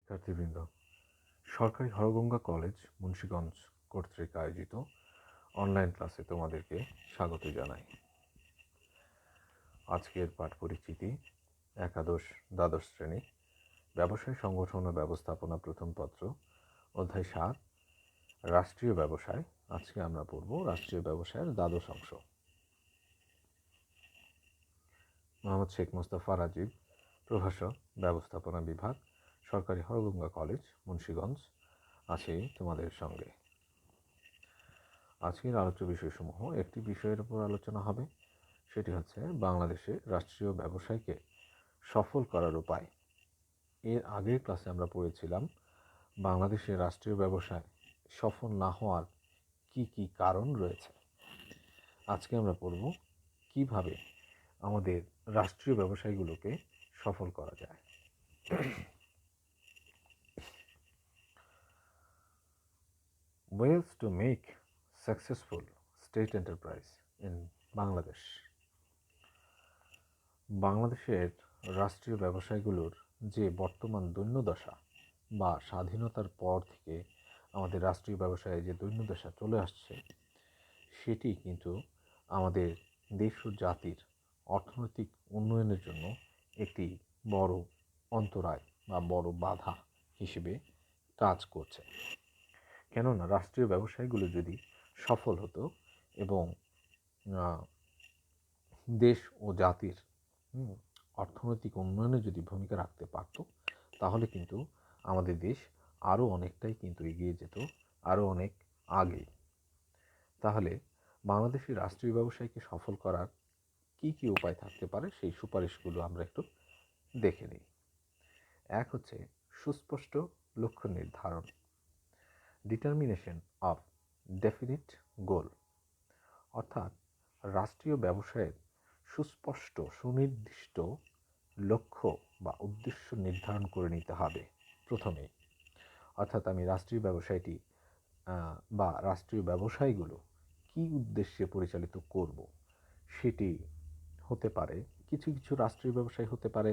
শিক্ষার্থীবৃন্দ, সরকারি হরগঙ্গা কলেজ মুন্সিগঞ্জ কর্তৃক আয়োজিত অনলাইন ক্লাসে তোমাদেরকে স্বাগত জানাই। আজকের পাঠ পরিচিতি একাদশ দ্বাদশ শ্রেণী ব্যবসায় সংগঠন ও ব্যবস্থাপনা প্রথম পত্র অধ্যায় ৭ রাষ্ট্রীয় ব্যবসায়। আজকে আমরা পড়ব রাষ্ট্রীয় ব্যবসায়ের দ্বাদশ অংশ। মোহাম্মদ শেখ মোস্তফা রাজীব, প্রভাষক, ব্যবস্থাপনা বিভাগ, সরকারি হরগঙ্গা কলেজ মুন্সিগঞ্জ আছি তোমাদের সঙ্গে। আজকের আলোচ্য বিষয়সমূহ একটি বিষয়ের উপর আলোচনা হবে, সেটি হচ্ছে বাংলাদেশে রাষ্ট্রীয় ব্যবসায়কে সফল করার উপায়। এর আগের ক্লাসে আমরা পড়েছিলাম বাংলাদেশে রাষ্ট্রীয় ব্যবসায় সফল না হওয়ার কি কি কারণ রয়েছে। আজকে আমরা পড়ব কিভাবে আমাদের রাষ্ট্রীয় ব্যবসায়গুলোকে সফল করা যায়। Ways to make successful state enterprise in Bangladesh. বাংলাদেশের রাষ্ট্রীয় ব্যবসায়গুলোর যে বর্তমান দৈন্যদশা বা স্বাধীনতার পর থেকে আমাদের রাষ্ট্রীয় ব্যবসায়ে যে দৈন্যদশা চলে আসছে, সেটি কিন্তু আমাদের দেশ ও জাতির অর্থনৈতিক উন্নয়নের জন্য একটি বড় অন্তরায় বা বড় বাধা হিসেবে কাজ করছে। কেননা রাষ্ট্রীয় ব্যবসায়গুলো যদি সফল হতো এবং দেশ ও জাতির অর্থনৈতিক উন্নয়নে যদি ভূমিকা রাখতে পারত, তাহলে কিন্তু আমাদের দেশ আরও অনেকটাই কিন্তু এগিয়ে যেত, আরও অনেক আগে। তাহলে বাংলাদেশের রাষ্ট্রীয় ব্যবসায়কে সফল করার কি কি উপায় থাকতে পারে, সেই সুপারিশগুলো আমরা একটু দেখে নিই। এক হচ্ছে সুস্পষ্ট লক্ষ্য নির্ধারণ, ডিটারমিনেশন অফ ডেফিনিট গোল, অর্থাৎ রাষ্ট্রীয় ব্যবসায়ের সুস্পষ্ট সুনির্দিষ্ট লক্ষ্য বা উদ্দেশ্য নির্ধারণ করে নিতে হবে প্রথমেই। অর্থাৎ আমি রাষ্ট্রীয় ব্যবসায়টি বা রাষ্ট্রীয় ব্যবসায়গুলো কি উদ্দেশ্যে পরিচালিত করব, সেটি হতে পারে কিছু কিছু রাষ্ট্রীয় ব্যবসায় হতে পারে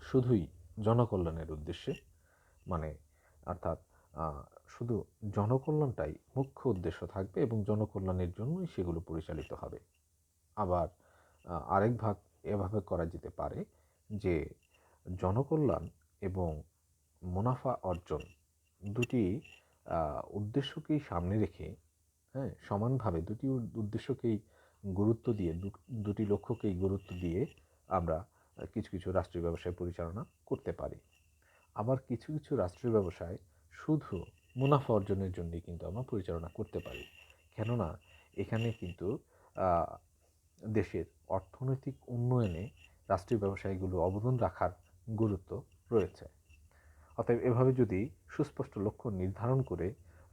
শুধুই জনকল্যাণের উদ্দেশ্যে, মানে অর্থাৎ শুধু জনকল্যাণটাই মুখ্য উদ্দেশ্য থাকবে এবং জনকল্যাণের জন্যই সেগুলো পরিচালিত হবে। আবার আরেক ভাগ এভাবে করা যেতে পারে যে জনকল্যাণ এবং মুনাফা অর্জন দুটি উদ্দেশ্যকেই সামনে রেখে, সমানভাবে দুটি উদ্দেশ্যকেই গুরুত্ব দিয়ে, দুটি লক্ষ্যকেই গুরুত্ব দিয়ে আমরা কিছু কিছু রাষ্ট্রীয় ব্যবসায় পরিচালনা করতে পারি। আবার কিছু কিছু রাষ্ট্রীয় ব্যবসায় শুধু মুনাফা অর্জনের জন্যই কিন্তু আমরা পরিচালনা করতে পারি, কেননা এখানে কিন্তু দেশের অর্থনৈতিক উন্নয়নে রাষ্ট্রীয় ব্যবসায়গুলো অবদান রাখার গুরুত্ব রয়েছে। অতএব এভাবে যদি সুস্পষ্ট লক্ষ্য নির্ধারণ করে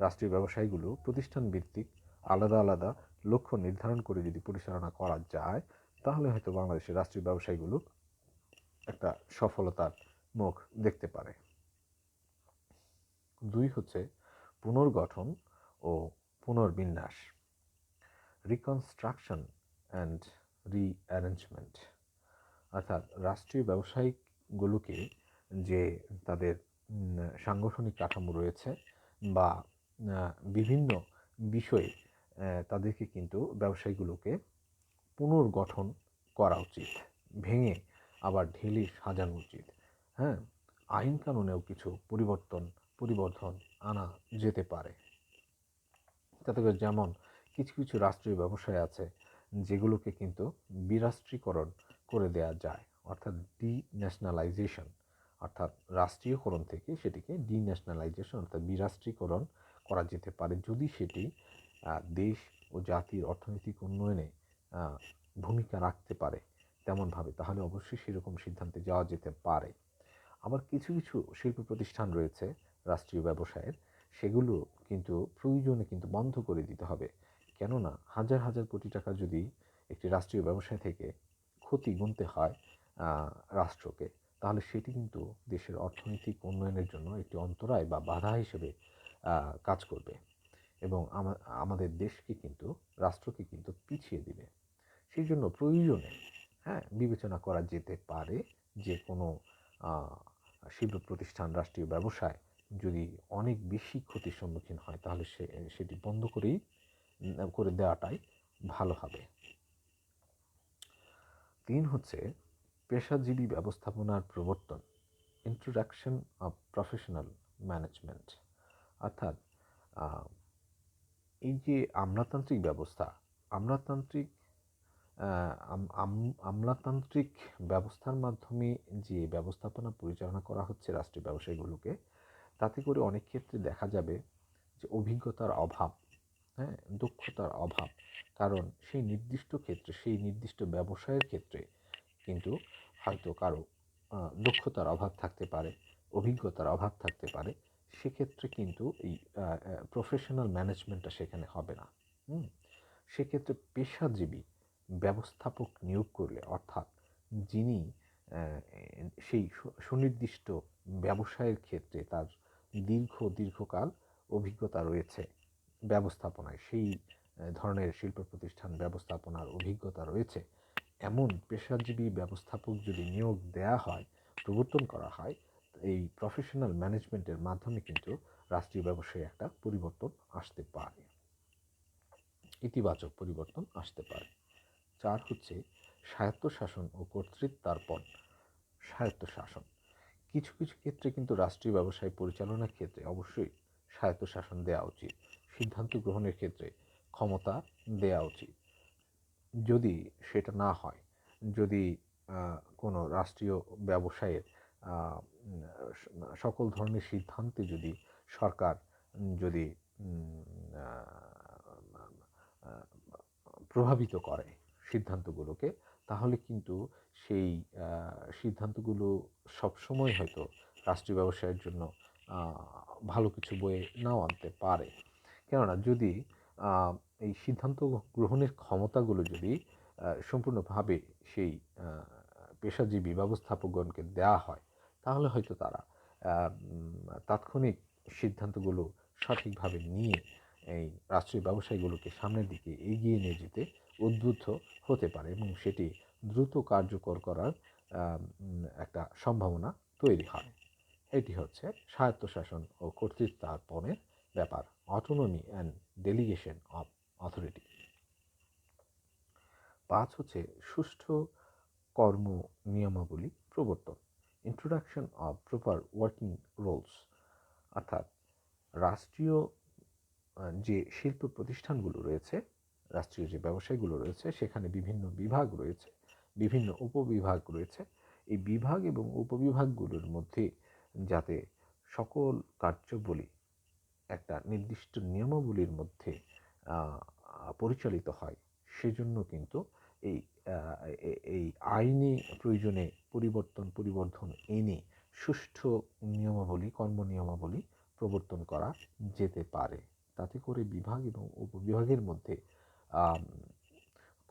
রাষ্ট্রীয় ব্যবসায়গুলো প্রতিষ্ঠান ভিত্তিক আলাদা আলাদা লক্ষ্য নির্ধারণ করে যদি পরিচালনা করা যায়, তাহলে হয়তো বাংলাদেশের রাষ্ট্রীয় ব্যবসায়গুলো একটা সফলতার মুখ দেখতে পারে। দুই হচ্ছে পুনর্গঠন ও পুনর্বিন্যাস, রিকনস্ট্রাকশন অ্যান্ড রিঅ্যারেঞ্জমেন্ট, অর্থাৎ রাষ্ট্রীয় ব্যবসায়িকগুলোকে যে তাদের সাংগঠনিক কাঠামো রয়েছে বা বিভিন্ন বিষয়ে তাদেরকে কিন্তু ব্যবসায়ীগুলোকে পুনর্গঠন করা উচিত, ভেঙে আবার ঢেলে সাজানো উচিত। আইন কানুনেও কিছু পরিবর্তন আনা যেতে পারে। তাতে করে যেমন কিছু কিছু রাষ্ট্রীয় ব্যবসায় আছে যেগুলোকে কিন্তু বিরাষ্ট্রীকরণ করে দেয়া যায়, অর্থাৎ ডিন্যাশনালাইজেশন, অর্থাৎ রাষ্ট্রীয়করণ থেকে সেটিকে ডিন্যাশনালাইজেশন অর্থাৎ বিরাষ্ট্রীকরণ করা যেতে পারে, যদি সেটি দেশ ও জাতির অর্থনৈতিক উন্নয়নে ভূমিকা রাখতে পারে তেমনভাবে, তাহলে অবশ্যই সেরকম সিদ্ধান্তে যাওয়া যেতে পারে। আবার কিছু কিছু শিল্প প্রতিষ্ঠান রয়েছে রাষ্ট্রীয় ব্যবসায়ের, সেগুলো কিন্তু প্রয়োজনে কিন্তু বন্ধ করে দিতে হবে, কেননা হাজার হাজার কোটি টাকা যদি একটি রাষ্ট্রীয় ব্যবসায় থেকে ক্ষতি গুনতে হয় রাষ্ট্রকে, তাহলে সেটি কিন্তু দেশের অর্থনৈতিক উন্নয়নের জন্য একটি অন্তরায় বা বাধা হিসেবে কাজ করবে এবং আমাদের দেশকে কিন্তু, রাষ্ট্রকে কিন্তু পিছিয়ে দিবে। সেই জন্য প্রয়োজনে বিবেচনা করা যেতে পারে যে কোনো শিল্প প্রতিষ্ঠান, রাষ্ট্রীয় ব্যবসায় যদি অনেক বেশি ক্ষতির সম্মুখীন হয়, তাহলে সেটি বন্ধ করে দেওয়াটাই ভালো হবে। 3 হচ্ছে পেশাজীবী ব্যবস্থাপনার প্রবর্তন, ইন্ট্রোডাকশন অফ প্রফেশনাল ম্যানেজমেন্ট। অর্থাৎ এই যে আমলাতান্ত্রিক ব্যবস্থা, আমলাতান্ত্রিক আমলাতান্ত্রিক ব্যবস্থার মাধ্যমে যে ব্যবস্থাপনা পরিচালনা করা হচ্ছে রাষ্ট্রীয় ব্যবসায়ীগুলোকে, তাতে করে অনেক ক্ষেত্রে দেখা যাবে যে অভিজ্ঞতার অভাব, হ্যাঁ, দক্ষতার অভাব। কারণ সেই নির্দিষ্ট ক্ষেত্রে, সেই নির্দিষ্ট ব্যবসায়ের ক্ষেত্রে কিন্তু হয়তো কারো দক্ষতার অভাব থাকতে পারে, অভিজ্ঞতার অভাব থাকতে পারে। সেক্ষেত্রে কিন্তু এই প্রফেশনাল ম্যানেজমেন্টটা সেখানে হবে না। সেক্ষেত্রে পেশাজীবী ব্যবস্থাপক নিয়োগ করলে, অর্থাৎ যিনি সেই সুনির্দিষ্ট ব্যবসায়ের ক্ষেত্রে তার দীর্ঘকাল অভিজ্ঞতা রয়েছে ব্যবস্থাপনায়, সেই ধরনের শিল্প প্রতিষ্ঠান ব্যবস্থাপনার অভিজ্ঞতা রয়েছে, এমন পেশাজীবী ব্যবস্থাপক যদি নিয়োগ দেয়া হয়, প্রবর্তন করা হয়, এই প্রফেশনাল ম্যানেজমেন্টের মাধ্যমে কিন্তু রাষ্ট্রীয় ব্যবসায় একটা পরিবর্তন আসতে পারে, ইতিবাচক পরিবর্তন আসতে পারে। 4 হচ্ছে স্বায়ত্তশাসন ও কর্তৃত্বার্পণ। স্বায়ত্তশাসন, কিছু কিছু ক্ষেত্রে কিন্তু রাষ্ট্রীয় ব্যবসায় পরিচালনার ক্ষেত্রে অবশ্যই স্বায়ত্তশাসন দেওয়া উচিত, সিদ্ধান্ত গ্রহণের ক্ষেত্রে ক্ষমতা দেওয়া উচিত। যদি সেটা না হয়, যদি কোনো রাষ্ট্রীয় ব্যবসায়ের সকল ধরনের সিদ্ধান্তে যদি সরকার যদি প্রভাবিত করে সিদ্ধান্তগুলোকে, তাহলে কিন্তু সেই সিদ্ধান্তগুলো সবসময় হয়তো রাষ্ট্রীয় ব্যবসায়ের জন্য ভালো কিছু বয়ে নাও আনতে পারে। কেননা যদি এই সিদ্ধান্ত গ্রহণের ক্ষমতাগুলো যদি সম্পূর্ণভাবে সেই পেশাজীবী ব্যবস্থাপকগণকে দেওয়া হয়, তাহলে হয়তো তারা তাৎক্ষণিক সিদ্ধান্তগুলো সঠিকভাবে নিয়ে এই রাষ্ট্রীয় ব্যবসায়ীগুলোকে সামনের দিকে এগিয়ে নিয়ে যেতে উদ্বুদ্ধ হতে পারে, এবং সেটি দ্রুত কার্যকর করার একটা সম্ভাবনা তৈরি হয়। এটি হচ্ছে স্বায়ত্তশাসন ও কর্তৃত্বার্পণের ব্যাপার, autonomy and delegation of authority. 5 হচ্ছে সুষ্ঠু কর্ম নিয়মাবলী প্রবর্তন, introduction of proper working rules. অর্থাৎ রাষ্ট্রীয় যে শিল্প প্রতিষ্ঠানগুলো রয়েছে, রাষ্ট্রীয় যে ব্যবসায়গুলো রয়েছে, সেখানে বিভিন্ন বিভাগ রয়েছে, বিভিন্ন উপবিভাগ রয়েছে। এই বিভাগ এবং উপবিভাগগুলোর মধ্যে যাতে সকল কার্যাবলী একটা নির্দিষ্ট নিয়মাবলীর মধ্যে পরিচালিত হয়, সেজন্য কিন্তু এই এই আইনি প্রয়োজনে পরিবর্ধন এনে সুষ্ঠু নিয়মাবলী, কর্ম নিয়মাবলী প্রবর্তন করা যেতে পারে। তাতে করে বিভাগ এবং উপবিভাগের মধ্যে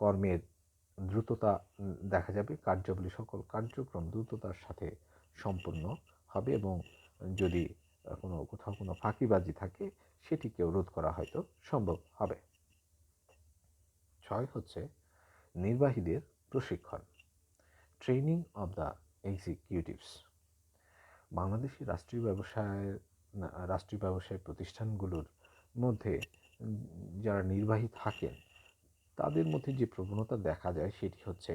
কর্মের দ্রুততা দেখা যাবে, কার্যাবলী, সকল কার্যক্রম দ্রুততার সাথে সম্পন্ন হবে, এবং যদি কোথাও কোনো ফাঁকিবাজি থাকে, সেটিকেও রোধ করা হয়তো সম্ভব হবে। 6 হচ্ছে নির্বাহীদের প্রশিক্ষণ, ট্রেনিং অব দ্য এক্সিকিউটিভস। বাংলাদেশের রাষ্ট্রীয় ব্যবসায় প্রতিষ্ঠানগুলোর মধ্যে যারা নির্বাহী থাকেন, তাদের মধ্যে যে প্রবণতা দেখা যায়, সেটি হচ্ছে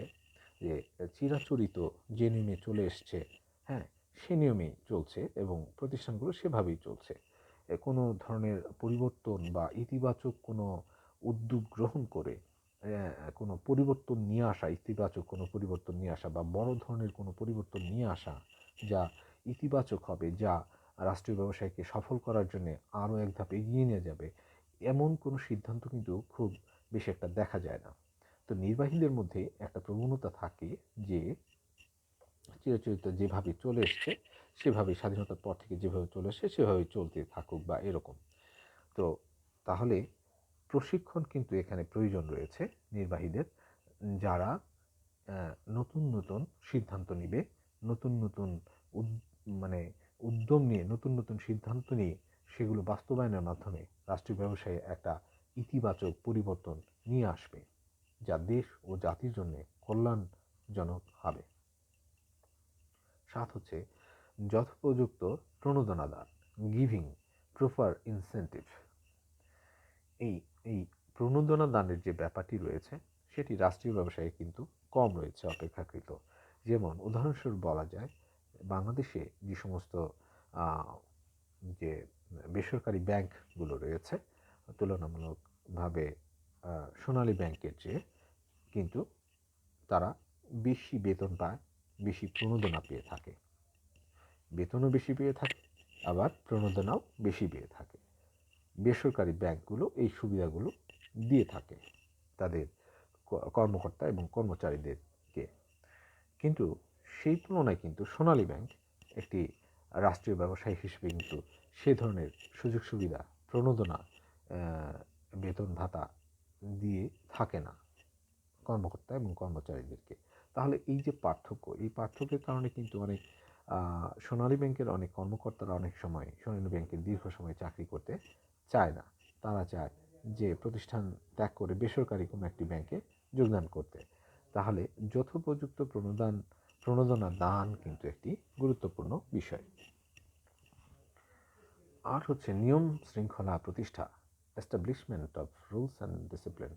যে চিরাচরিত যে নিয়মে চলে এসছে, হ্যাঁ, সে নিয়মেই চলছে এবং প্রতিষ্ঠানগুলো সেভাবেই চলছে। কোনো ধরনের পরিবর্তন বা ইতিবাচক কোনো উদ্যোগ গ্রহণ করে কোনো পরিবর্তন নিয়ে আসা, ইতিবাচক কোনো পরিবর্তন নিয়ে আসা বা বড় ধরনের কোনো পরিবর্তন নিয়ে আসা যা ইতিবাচক হবে, যা রাষ্ট্রীয় ব্যবসায়কে সফল করার জন্য আরও এক ধাপ এগিয়ে নিয়ে যাবে, এমন কোনো সিদ্ধান্ত কিন্তু খুব বেশি একটা দেখা যায় না। তো নির্বাহীদের মধ্যে একটা প্রবণতা থাকে যে চিরাচরিত যেভাবে চলে এসছে সেভাবেই, স্বাধীনতার পর থেকে যেভাবে চলে এসছে সেভাবেই চলতে থাকুক বা এরকম। তো তাহলে প্রশিক্ষণ কিন্তু এখানে প্রয়োজন রয়েছে নির্বাহীদের, যারা নতুন নতুন সিদ্ধান্ত নিবে, নতুন নতুন উদ্যম নিয়ে, নতুন নতুন সিদ্ধান্ত নিয়ে সেগুলো বাস্তবায়নের মাধ্যমে রাষ্ট্রীয় ব্যবসায়ে একটা ইতিবাচক পরিবর্তন নিয়ে আসবে, যা দেশ ও জাতির জন্য কল্যাণজনক হবে। 7 হচ্ছে যথোপযুক্ত প্রণোদনা দান, গিভিং প্রপার ইনসেন্টিভ। এই এই প্রণোদনা দানের যে ব্যাপারটি রয়েছে সেটি রাষ্ট্রীয় ব্যবসায়ে কিন্তু কম রয়েছে অপেক্ষাকৃত। যেমন উদাহরণস্বরূপ বলা যায়, বাংলাদেশে যে সমস্ত যে বেসরকারি ব্যাংকগুলো রয়েছে তুলনামূলকভাবে সোনালী ব্যাংকের চেয়ে কিন্তু তারা বেশি বেতন পায়, বেশি প্রণোদনা পেয়ে থাকে, বেতনও বেশি পেয়ে থাকে, আবার প্রণোদনাও বেশি পেয়ে থাকে। বেসরকারি ব্যাংকগুলো এই সুবিধাগুলো দিয়ে থাকে তাদের কর্মকর্তা এবং কর্মচারীদেরকে। কিন্তু সেই তুলনায় কিন্তু সোনালী ব্যাংক একটি রাষ্ট্রীয় ব্যবসায়ী হিসেবে কিন্তু সে ধরনের সুযোগ সুবিধা, প্রণোদনা, বেতন ভাতা দিয়ে থাকে না কর্মকর্তা এবং কর্মচারীদেরকে। তাহলে এই যে পার্থক্য, এই পার্থক্যের কারণে কিন্তু অনেক সোনালী ব্যাংকের অনেক কর্মকর্তারা অনেক সময় সোনালী ব্যাংকের দীর্ঘ সময় চাকরি করতে চায় না। তারা চায় যে প্রতিষ্ঠান ত্যাগ করে বেসরকারি কোনো একটি ব্যাংকে যোগদান করতে। তাহলে যথোপযুক্ত প্রণোদনা দান কিন্তু একটি গুরুত্বপূর্ণ বিষয়। আর হচ্ছে নিয়ম শৃঙ্খলা প্রতিষ্ঠা, establishment of rules and discipline.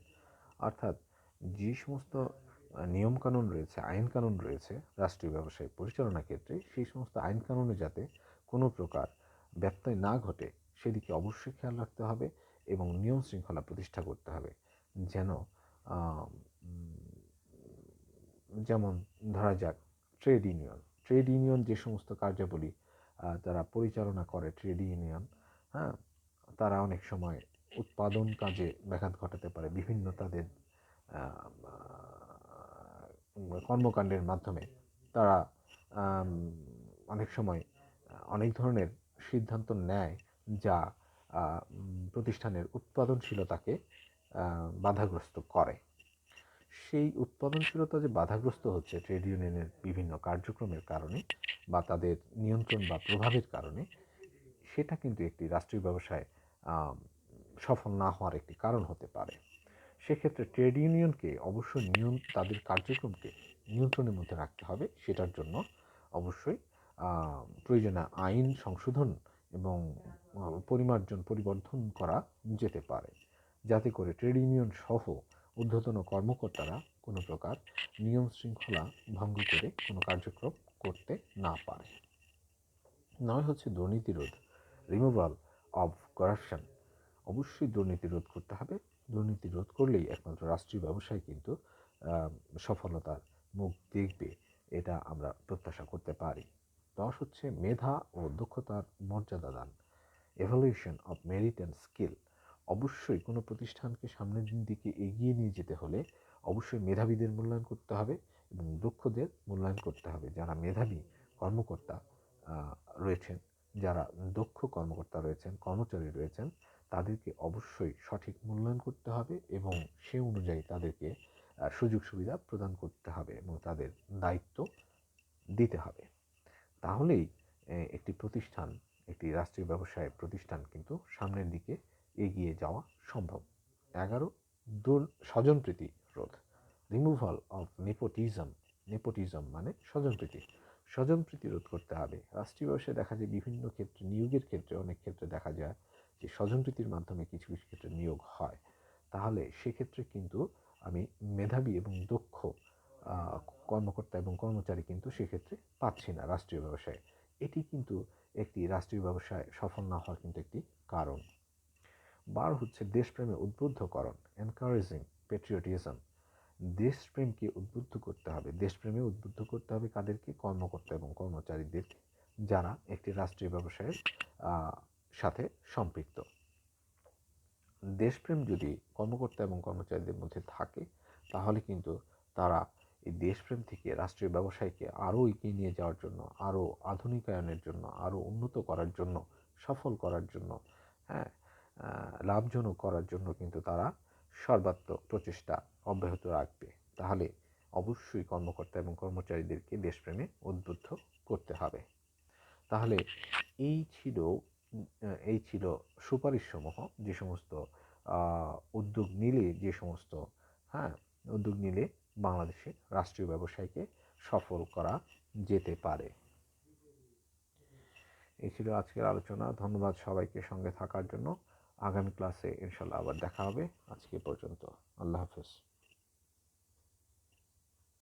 অর্থাৎ যে সমস্ত নিয়মকানুন রয়েছে, আইন কানুন রয়েছে রাষ্ট্রীয় ব্যবসায় পরিচালনার ক্ষেত্রে, সেই সমস্ত আইন কানুনে যাতে কোনো প্রকার ব্যত্যয় না ঘটে সেদিকে অবশ্যই খেয়াল রাখতে হবে এবং নিয়ম শৃঙ্খলা প্রতিষ্ঠা করতে হবে। যেন যেমন ধরা যাক ট্রেড ইউনিয়ন যে সমস্ত কার্যাবলী তারা পরিচালনা করে, ট্রেড ইউনিয়ন, হ্যাঁ, তারা অনেক সময় উৎপাদন কাজে ব্যাঘাত ঘটাতে পারে বিভিন্ন তাদের কর্মকাণ্ডের মাধ্যমে। তারা অনেক সময় অনেক ধরনের সিদ্ধান্ত নেয় যা প্রতিষ্ঠানের উৎপাদনশীলতাকে বাধাগ্রস্ত করে। সেই উৎপাদনশীলতা যে বাধাগ্রস্ত হচ্ছে ট্রেড ইউনিয়নের বিভিন্ন কার্যক্রমের কারণে বা তাদের নিয়ন্ত্রণ বা প্রভাবের কারণে, সেটা কিন্তু একটি রাষ্ট্রীয় ব্যবসায় সফল না হওয়ার একটি কারণ হতে পারে। সেক্ষেত্রে ট্রেড ইউনিয়নকে অবশ্যই তাদের কার্যক্রমকে নিয়ন্ত্রণের মধ্যে রাখতে হবে। সেটার জন্য অবশ্যই প্রয়োজনীয় আইন সংশোধন এবং পরিবর্ধন করা যেতে পারে, যাতে করে ট্রেড ইউনিয়ন সহ ঊর্ধ্বতন কর্মকর্তারা কোনো প্রকার নিয়ম শৃঙ্খলা ভঙ্গ করে কোনো কার্যক্রম করতে না পারে। নয় হচ্ছে দুর্নীতি রোধ, রিমুভাল অফ করাপশন। অবশ্যই দুর্নীতি রোধ করতে হবে। দুর্নীতি রোধ করলেই একমাত্র রাষ্ট্রীয় ব্যবসায় কিন্তু সফলতার মুখ দেখবে, এটা আমরা প্রত্যাশা করতে পারি। 10 হচ্ছে মেধা ও দক্ষতার মর্যাদা দান, evaluation of merit and skill. অবশ্যই কোনো প্রতিষ্ঠানকে সামনের দিকে এগিয়ে নিয়ে যেতে হলে অবশ্যই মেধাবীদের মূল্যায়ন করতে হবে এবং দক্ষদের মূল্যায়ন করতে হবে। যারা মেধাবী কর্মকর্তা রয়েছেন, যারা দক্ষ কর্মকর্তা রয়েছেন, কর্মচারী রয়েছেন, তাদেরকে অবশ্যই সঠিক মূল্যায়ন করতে হবে এবং সে অনুযায়ী তাদেরকে সুযোগ সুবিধা প্রদান করতে হবে এবং তাদের দায়িত্ব দিতে হবে। তাহলেই একটি প্রতিষ্ঠান, একটি রাষ্ট্রীয় ব্যবসায় প্রতিষ্ঠান কিন্তু সামনের দিকে এগিয়ে যাওয়া সম্ভব। 11 স্বজনপ্রীতি রোধ, রিমুভাল অফ নেপোটিজম মানে স্বজনপ্রীতি রোধ করতে হবে। রাষ্ট্রীয় ব্যবসায় দেখা যায় বিভিন্ন ক্ষেত্রে, নিয়োগের ক্ষেত্রে অনেক ক্ষেত্রে দেখা যায় যে স্বজনপ্রীতির মাধ্যমে কিছু কিছু ক্ষেত্রে নিয়োগ হয়। তাহলে সেক্ষেত্রে কিন্তু আমি মেধাবী এবং দক্ষ কর্মকর্তা এবং কর্মচারী কিন্তু সেক্ষেত্রে পাচ্ছি না রাষ্ট্রীয় ব্যবসায়। এটি কিন্তু একটি রাষ্ট্রীয় ব্যবসায় সফল না হওয়ার কিন্তু একটি কারণ। 12 হচ্ছে দেশপ্রেমে উদ্বুদ্ধকরণ, এনকারেজিং পেট্রিয়টিজম। দেশপ্রেমকে উদ্বুদ্ধ করতে হবে, দেশপ্রেমে উদ্বুদ্ধ করতে হবে কাদেরকে? কর্মকর্তা এবং কর্মচারীদেরকে, যারা একটি রাষ্ট্রীয় ব্যবসায়ের সাথে সম্পৃক্ত। দেশপ্রেম যদি কর্মকর্তা এবং কর্মচারীদের মধ্যে থাকে তাহলে কিন্তু তারা এই দেশপ্রেম থেকে রাষ্ট্রীয় ব্যবসায়কে আরও এগিয়ে নিয়ে যাওয়ার জন্য, আরও আধুনিকায়নের জন্য, আরও উন্নত করার জন্য, সফল করার জন্য, হ্যাঁ, লাভজনক করার জন্য কিন্তু তারা সর্বাত্মক প্রচেষ্টা অব্যাহত রাখবে। তাহলে অবশ্যই কর্মকর্তা এবং কর্মচারীদেরকে দেশপ্রেমে উদ্বুদ্ধ করতে হবে। তাহলে এই ছিল সুপারিশসমূহ, যে সমস্ত উদ্যোগ নিলে উদ্যোগ নিলে বাংলাদেশে রাষ্ট্রীয় ব্যবসায়কে সফল করা যেতে পারে। এই ছিল আজকের আলোচনা। ধন্যবাদ সবাইকে সঙ্গে থাকার জন্য। আগামী ক্লাসে ইনশাল্লাহ আবার দেখা হবে। আজকে পর্যন্ত আল্লাহ হাফেজ।